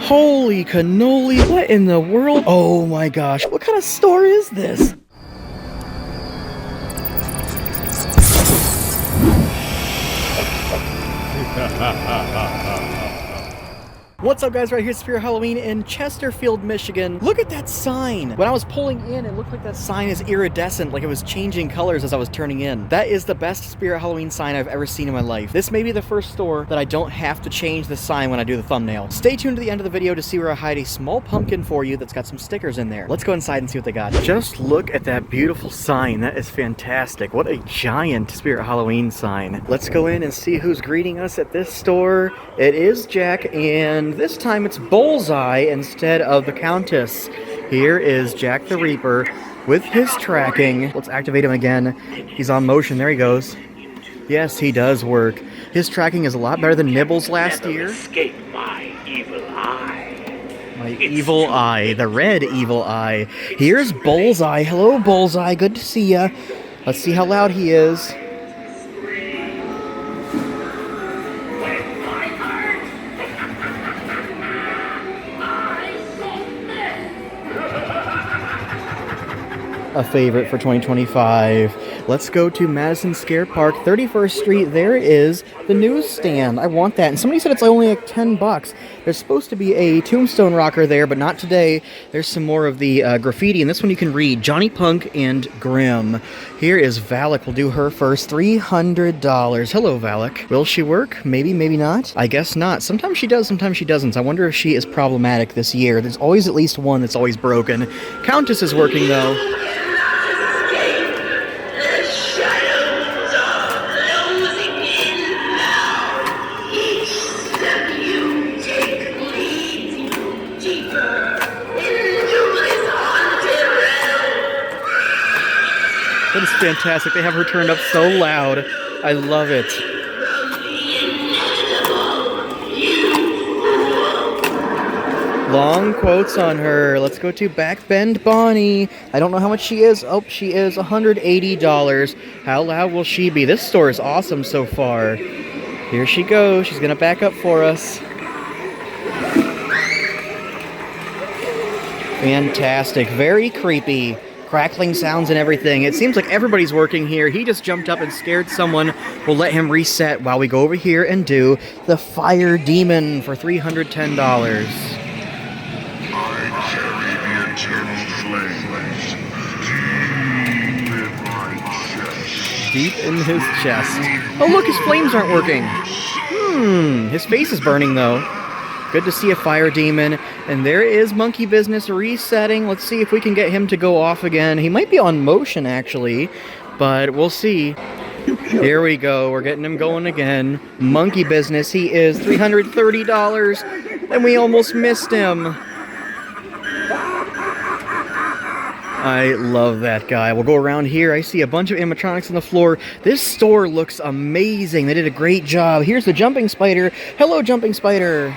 Holy cannoli, what in the world? Oh my gosh, what kind of store is this? What's up guys, right here at Spirit Halloween in Chesterfield, Michigan. Look at that sign. When I was pulling in, it looked like that sign is iridescent, like it was changing colors as I was turning in. That is the best Spirit Halloween sign I've ever seen in my life. This may be the first store that I don't have to change the sign when I do the thumbnail. Stay tuned to the end of the video to see where I hide a small pumpkin for you that's got some stickers in there. Let's go inside and see what they got. Just look at that beautiful sign. That is fantastic. What a giant Spirit Halloween sign. Let's go in and see who's greeting us at this store. It is Jack, and this time it's Bullseye instead of the Countess. Here is Jack the Reaper with his tracking. Let's activate him again. He's on motion. There he goes. Yes, he does work. His tracking is a lot better than Nibbles last year. Escape my evil eye. My evil eye. The red evil eye. Here's Bullseye. Hello, Bullseye. Good to see ya. Let's see how loud he is. A favorite for 2025. Let's go to Madison Square Park, 31st Street. There is the newsstand. I want that. And somebody said it's only like 10 bucks. There's supposed to be a Tombstone rocker there, but not today. There's some more of the graffiti, and this one you can read. Johnny Punk and Grimm. Here is Valak. We'll do her first. $300. Hello, Valak. Will she work? Maybe, maybe not. I guess not. Sometimes she does, sometimes she doesn't. I wonder if she is problematic this year. There's always at least one that's always broken. Countess is working, though. That is fantastic. They have her turned up so loud. I love it. Long quotes on her. Let's go to Backbend Bonnie. I don't know how much she is. Oh, she is $180. How loud will she be? This store is awesome so far. Here she goes. She's going to back up for us. Fantastic. Very creepy. Crackling sounds and everything. It seems like everybody's working here. He just jumped up and scared someone. We'll let him reset while we go over here and do the Fire Demon for $310. I carry the eternal flames deep in my chest. Deep in his chest. Oh look, his flames aren't working. His face is burning though. Good to see a Fire Demon. And there is Monkey Business resetting. Let's see if we can get him to go off again. He might be on motion, actually, but we'll see. Here we go. We're getting him going again. Monkey Business. He is $330, and we almost missed him. I love that guy. We'll go around here. I see a bunch of animatronics on the floor. This store looks amazing. They did a great job. Here's the Jumping Spider. Hello, Jumping Spider.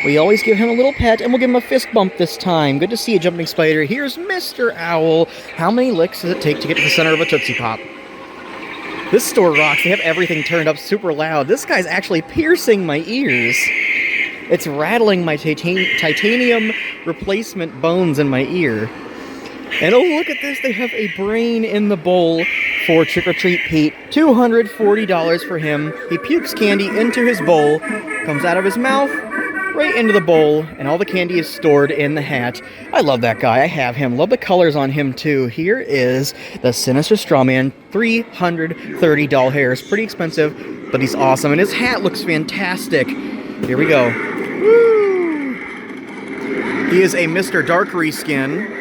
We always give him a little pet, and we'll give him a fist bump this time. Good to see you, Jumping Spider. Here's Mr. Owl. How many licks does it take to get to the center of a Tootsie Pop? This store rocks. They have everything turned up super loud. This guy's actually piercing my ears. It's rattling my titanium replacement bones in my ear. And oh, look at this. They have a brain in the bowl for Trick or Treat Pete. $240 for him. He pukes candy into his bowl, comes out of his mouth, right into the bowl, and all the candy is stored in the hat. I love that guy. I have him. Love the colors on him, too. Here is the Sinister Strawman. $330 doll hairs. Pretty expensive, but he's awesome. And his hat looks fantastic. Here we go. Woo! He is a Mr. Dark reskin.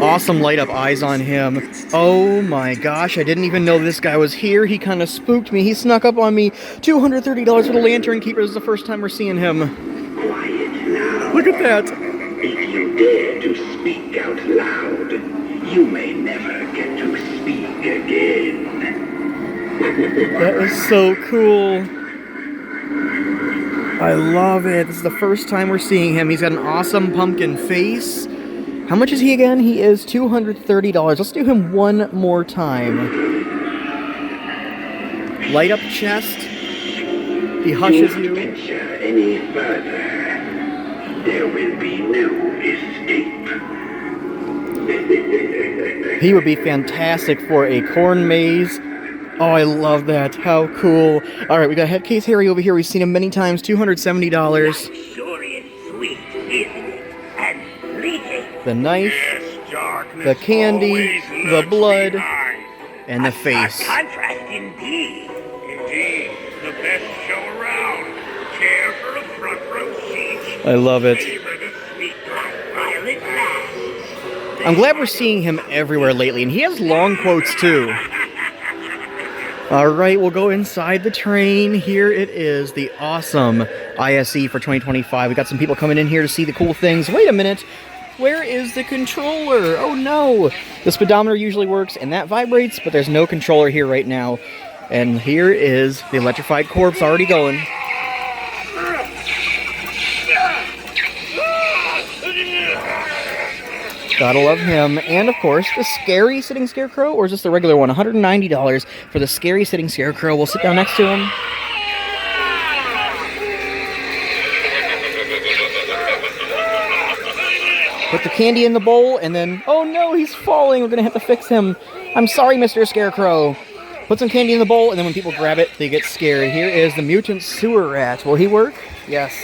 Awesome light up eyes on him. Oh my gosh, I didn't even know this guy was here. He kind of spooked me. He snuck up on me. $230 for the Lantern Keeper. This is the first time we're seeing him. Quiet now. Look at that. If you dare to speak out loud, you may never get to speak again. That is so cool. I love it. This is the first time we're seeing him. He's got an awesome pumpkin face. How much is he again? He is $230. Let's do him one more time. light up chest. He hushes Do not you. venture any further. There will be no escape. He would be fantastic for a corn maze. Oh, I love that. How cool. All right, we got Headcase Harry over here. We've seen him many times. $270. Sure is sweet, isn't it? And fleeting. The knife, Yes, darkness the candy, always the lurks blood, behind. and the A face. contrast indeed. Indeed, the best show around. Care for a front row seat. I love it. Savor the sweet life. While it lasts. I'm glad we're seeing him everywhere lately, and he has long quotes too. All right, we'll go inside the train. Here it is, the awesome ISE for 2025. We got some people coming in here to see the cool things. Wait a minute. Where is the controller? Oh no. The speedometer usually works and that vibrates, but there's no controller here right now. And here is the electrified corpse already going. Gotta love him. And of course, the scary sitting scarecrow, or is this the regular one? $190 for the scary sitting scarecrow. We'll sit down next to him. Put the candy in the bowl, and then, oh no, he's falling. We're gonna have to fix him. I'm sorry, Mr. Scarecrow. Put some candy in the bowl, and then when people grab it, they get scared. Here is the mutant sewer rat. Will he work? Yes.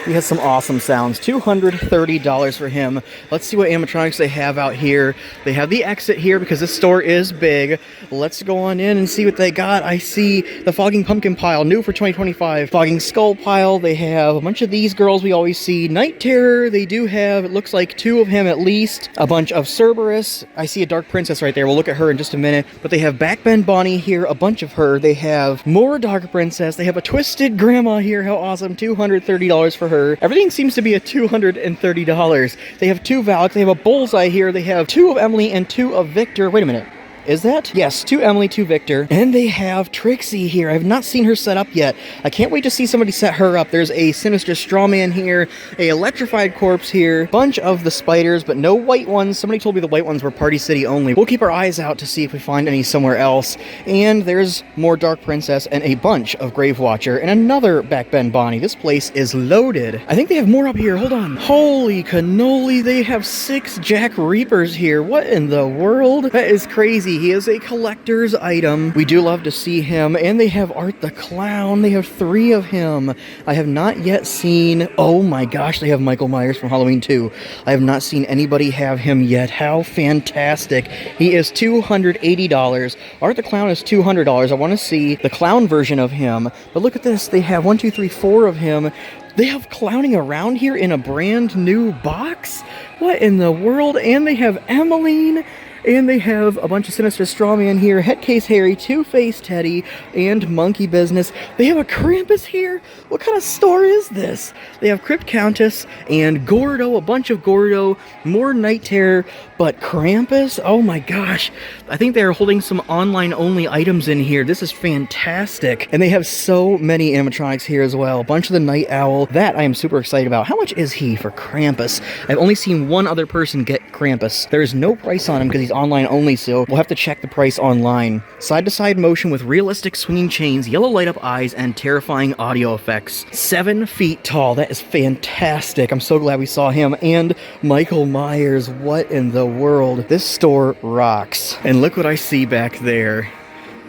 He has some awesome sounds. $230 for him. Let's see what animatronics they have out here. They have the exit here because this store is big. Let's go on in and see what they got. I see the Fogging Pumpkin Pile, new for 2025. Fogging Skull Pile. They have a bunch of these girls we always see. Night Terror. They do have, it looks like 2 of him at least. A bunch of Cerberus. I see a Dark Princess right there. We'll look at her in just a minute. But they have Backbend Bonnie here, a bunch of her. They have more Dark Princess. They have a Twisted Grandma here. How awesome. $230 for her. Everything seems to be at $230. They have 2 Valks. They have a Bullseye here. They have 2 of Emily and 2 of Victor. Wait a minute. Is that? Yes, 2 Emily, 2 Victor. And they have Trixie here. I've not seen her set up yet. I can't wait to see somebody set her up. There's a Sinister Strawman here, a Electrified Corpse here, bunch of the spiders, but no white ones. Somebody told me the white ones were Party City only. We'll keep our eyes out to see if we find any somewhere else. And there's more Dark Princess and a bunch of Grave Watcher and another Backbend Bonnie. This place is loaded. I think they have more up here. Hold on. Holy cannoli, they have 6 Jack Reapers here. What in the world? That is crazy. He is a collector's item. We do love to see him. And they have Art the Clown. They have 3 of him. I have not yet seen... Oh my gosh, they have Michael Myers from Halloween 2. I have not seen anybody have him yet. How fantastic. He is $280. Art the Clown is $200. I want to see the clown version of him. But look at this. They have 1, 2, 3, 4 of him. They have Clowning Around here in a brand new box? What in the world? And they have Emmeline. And they have a bunch of Sinister Strawman here, Headcase Harry, Two-Face Teddy, and Monkey Business. They have a Krampus here? What kind of store is this? They have Crypt Countess and Gordo, a bunch of Gordo, more Night Terror, but Krampus? Oh my gosh. I think they're holding some online-only items in here. This is fantastic. And they have so many animatronics here as well. A bunch of the Night Owl. That I am super excited about. How much is he for Krampus? I've only seen one other person get Krampus. There is no price on him because he's online only, so we'll have to check the price online. Side-to-side motion with realistic swinging chains, yellow light-up eyes, and terrifying audio effects. 7 feet tall. That is fantastic. I'm so glad we saw him. And Michael Myers. What in the world? This store rocks. And look what I see back there.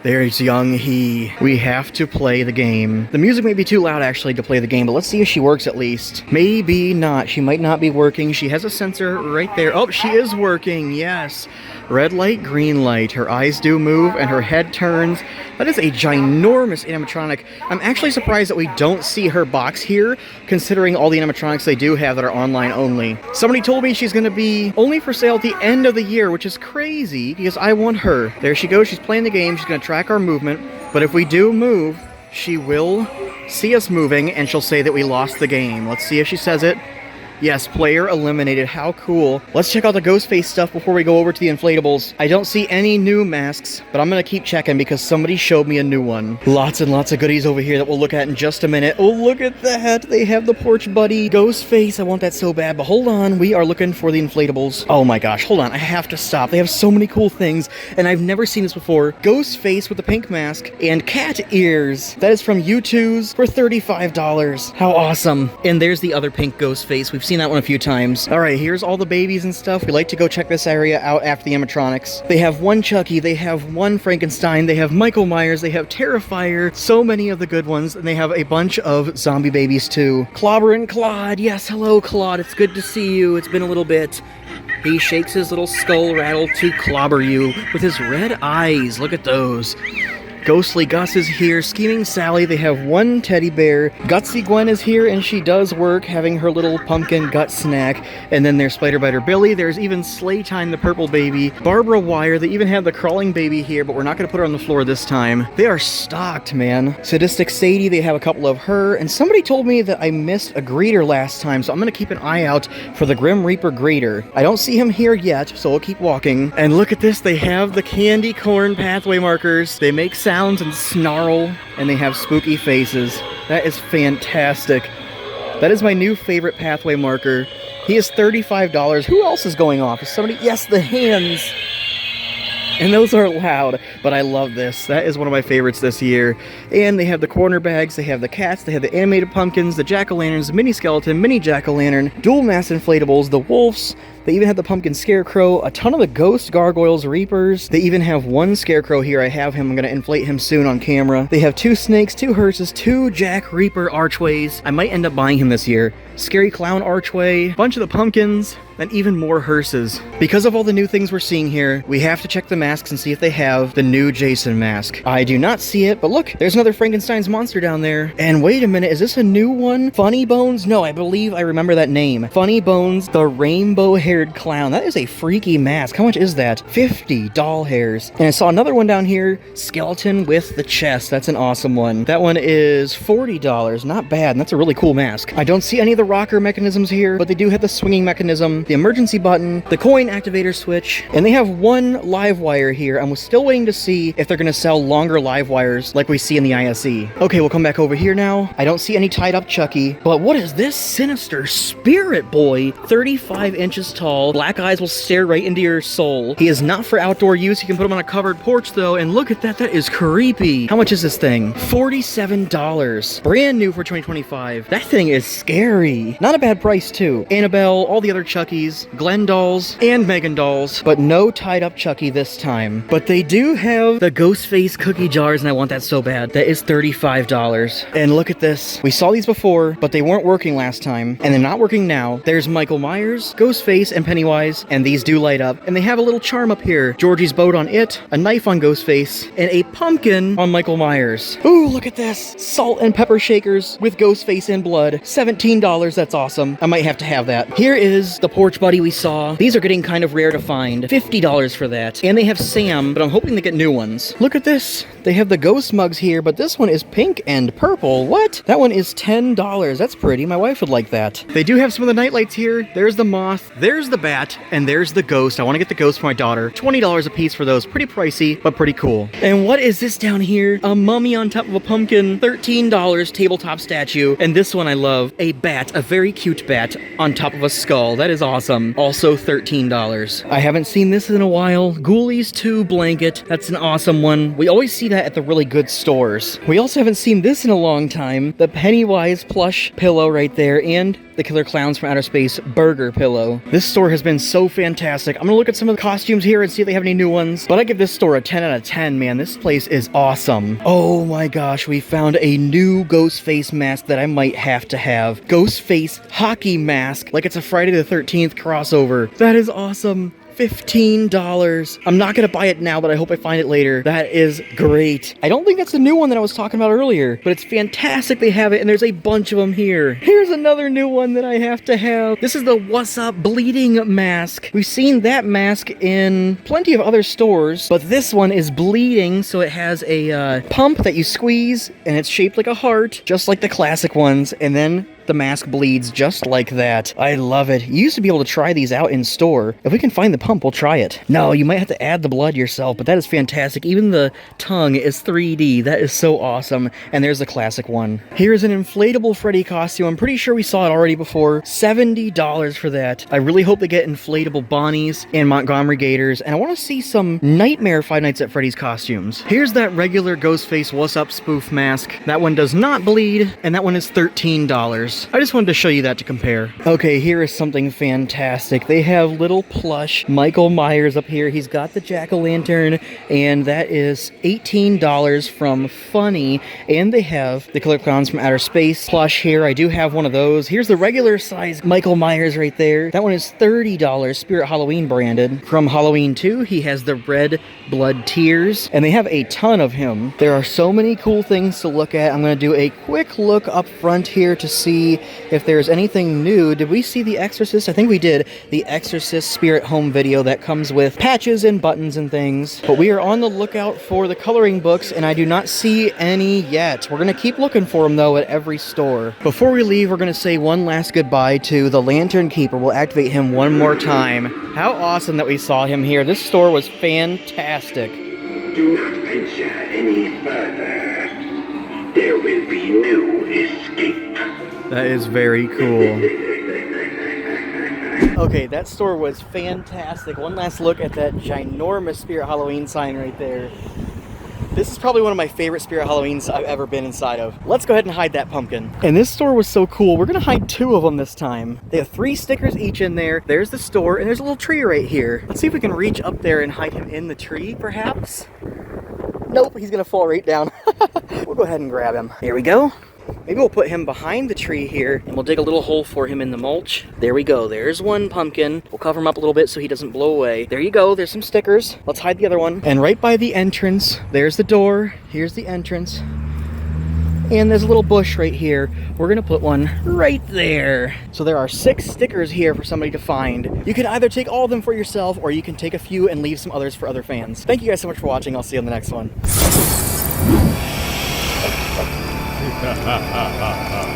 There's young he. We have to play the game. The music may be too loud actually to play the game, but let's see if she works at least. Maybe not. She might not be working. She has a sensor right there. Oh, she is working. Yes. Red light, green light. Her eyes do move and her head turns. That is a ginormous animatronic. I'm actually surprised that we don't see her box here, considering all the animatronics they do have that are online only. Somebody told me she's going to be only for sale at the end of the year, which is crazy because I want her. There she goes. She's playing the game. She's going to track our movement. But if we do move, she will see us moving and she'll say that we lost the game. Let's see if she says it. Yes, player eliminated. How cool. Let's check out the Ghostface stuff before we go over to the inflatables. I don't see any new masks, but I'm gonna keep checking because somebody showed me a new one. Lots and lots of goodies over here that we'll look at in just a minute. Oh, look at that. They have the Porch Buddy Ghostface. I want that so bad, but hold on. We are looking for the inflatables. Oh my gosh, hold on. I have to stop. They have so many cool things, and I've never seen this before. Ghostface with the pink mask and cat ears. That is from U2's for $35. How awesome. And there's the other pink Ghostface. We've seen that one a few times. All right, here's all the babies and stuff. We like to go check this area out after the animatronics. They have one Chucky, they have one Frankenstein, they have Michael Myers, they have Terrifier, so many of the good ones, and they have a bunch of zombie babies too. Clobber and Claude. Yes, hello Claude. It's good to see you. It's been a little bit. He shakes his little skull rattle to clobber you with his red eyes. Look at those. Ghostly Gus is here, Scheming Sally, they have one teddy bear, Gutsy Gwen is here and she does work, having her little pumpkin gut snack, and then there's Spider Biter Billy, there's even Slaytime the purple baby, Barbara Wire, they even have the crawling baby here, but we're not going to put her on the floor this time. They are stocked, man. Sadistic Sadie, they have a couple of her, and somebody told me that I missed a greeter last time, so I'm going to keep an eye out for the Grim Reaper greeter. I don't see him here yet, so we'll keep walking. And look at this, they have the candy corn pathway markers. They make sounds and snarl, and they have spooky faces. That is fantastic. That is my new favorite pathway marker. He is $35. Who else is going off? Is somebody? Yes, the hands. And those are loud, but I love this. That is one of my favorites this year. And they have the corner bags, they have the cats, they have the animated pumpkins, the jack-o'-lanterns, the mini skeleton, mini jack-o'-lantern, dual mass inflatables, the wolves. They even have the pumpkin scarecrow, a ton of the ghost gargoyles, reapers. They even have one scarecrow here. I have him. I'm going to inflate him soon on camera. They have two snakes, two hearses, two Jack Reaper archways. I might end up buying him this year. Scary clown archway, bunch of the pumpkins, and even more hearses. Because of all the new things we're seeing here, we have to check the masks and see if they have the new Jason mask. I do not see it, but look, there's another Frankenstein's monster down there. And wait a minute, is this a new one? Funny Bones? No, I believe I remember that name. Funny Bones, the rainbow-haired clown. That is a freaky mask. How much is that? 50 doll hairs. And I saw another one down here, skeleton with the chest. That's an awesome one. That one is $40. Not bad, and that's a really cool mask. I don't see any of the rocker mechanisms here, but they do have the swinging mechanism, the emergency button, the coin activator switch, and they have one live wire here. I'm still waiting to see if they're going to sell longer live wires like we see in the ISE. Okay, we'll come back over here now. I don't see any tied up Chucky, but what is this sinister spirit boy? 35 inches tall, black eyes will stare right into your soul. He is not for outdoor use. You can put him on a covered porch though, and look at that, that is creepy. How much is this thing? $47. Brand new for 2025. That thing is scary. Not a bad price too. Annabelle, all the other Chuckies, Glenn dolls, and Megan dolls, but no tied up Chucky this time. But they do have the Ghostface cookie jars, and I want that so bad. That is $35. And look at this. We saw these before, but they weren't working last time, and they're not working now. There's Michael Myers, Ghostface, and Pennywise, and these do light up. And they have a little charm up here. Georgie's boat on it, a knife on Ghostface, and a pumpkin on Michael Myers. Ooh, look at this. Salt and pepper shakers with Ghostface in blood. $17. That's awesome. I might have to have that. Here is the Porch Buddy we saw. These are getting kind of rare to find. $50 for that. And they have Sam, but I'm hoping they get new ones. Look at this. They have the ghost mugs here, but this one is pink and purple. What? That one is $10. That's pretty. My wife would like that. They do have some of the nightlights here. There's the moth, there's the bat, and there's the ghost. I want to get the ghost for my daughter. $20 a piece for those. Pretty pricey, but pretty cool. And what is this down here? A mummy on top of a pumpkin. $13 tabletop statue. And this one I love. A bat, a very cute bat on top of a skull. That is awesome. Also $13. I haven't seen this in a while. Ghoulies 2 blanket. That's an awesome one. We always see that at the really good stores. We also haven't seen this in a long time. The Pennywise plush pillow right there, and the Killer Clowns from Outer Space burger pillow. This store has been so fantastic. I'm gonna look at some of the costumes here and see if they have any new ones, but I give this store a 10 out of 10, man. This place is awesome. Oh my gosh, we found a new Ghostface mask that I might have to have. Ghostface hockey mask, like it's a Friday the 13th crossover. That is awesome. $15. I'm not gonna buy it now, but I hope I find it later. That is great. I don't think that's the new one that I was talking about earlier, but it's fantastic they have it, and there's a bunch of them here. Here's another new one that I have to have. This is the What's Up bleeding mask. We've seen that mask in plenty of other stores, but this one is bleeding, so it has a pump that you squeeze, and it's shaped like a heart, just like the classic ones, and then the mask bleeds just like that. I love it. You used to be able to try these out in store. If we can find the pump, we'll try it. No, you might have to add the blood yourself, but that is fantastic. Even the tongue is 3D. That is so awesome. And there's the classic one. Here's an inflatable Freddy costume. I'm pretty sure we saw it already before. $70 for that. I really hope they get inflatable Bonnies and Montgomery Gators, and I want to see some Nightmare Five Nights at Freddy's costumes. Here's that regular Ghostface What's Up spoof mask. That one does not bleed, and that one is $13. I just wanted to show you that to compare. Okay, here is something fantastic. They have little plush Michael Myers up here. He's got the jack-o'-lantern, and that is $18 from Funny, and they have the Killer Clowns from Outer Space plush here. I do have one of those. Here's the regular size Michael Myers right there. That one is $30, Spirit Halloween branded. From Halloween 2, he has the red blood tears, and they have a ton of him. There are so many cool things to look at. I'm going to do a quick look up front here to see if there's anything new. Did we see The Exorcist? I think we did. The Exorcist Spirit Home video that comes with patches and buttons and things. But we are on the lookout for the coloring books, and I do not see any yet. We're going to keep looking for them, though, at every store. Before we leave, we're going to say one last goodbye to the Lantern Keeper. We'll activate him one more time. How awesome that we saw him here. This store was fantastic. Do not venture any further. There will be no escape. That is very cool. Okay, that store was fantastic. One last look at that ginormous Spirit Halloween sign right there. This is probably one of my favorite Spirit Halloweens I've ever been inside of. Let's go ahead and hide that pumpkin. And this store was so cool. We're gonna hide 2 of them this time. They have 3 stickers each in there. There's the store, and there's a little tree right here. Let's see if we can reach up there and hide him in the tree, perhaps. Nope, he's gonna fall right down. We'll go ahead and grab him. Here we go. Maybe we'll put him behind the tree here, and we'll dig a little hole for him in the mulch. There we go. There's one pumpkin. We'll cover him up a little bit so he doesn't blow away. There you go. There's some stickers. Let's hide the other one. And right by the entrance, there's the door. Here's the entrance. And there's a little bush right here. We're gonna put one right there. So there are 6 stickers here for somebody to find. You can either take all of them for yourself, or you can take a few and leave some others for other fans. Thank you guys so much for watching. I'll see you on the next one. Ha ha ha ha ha.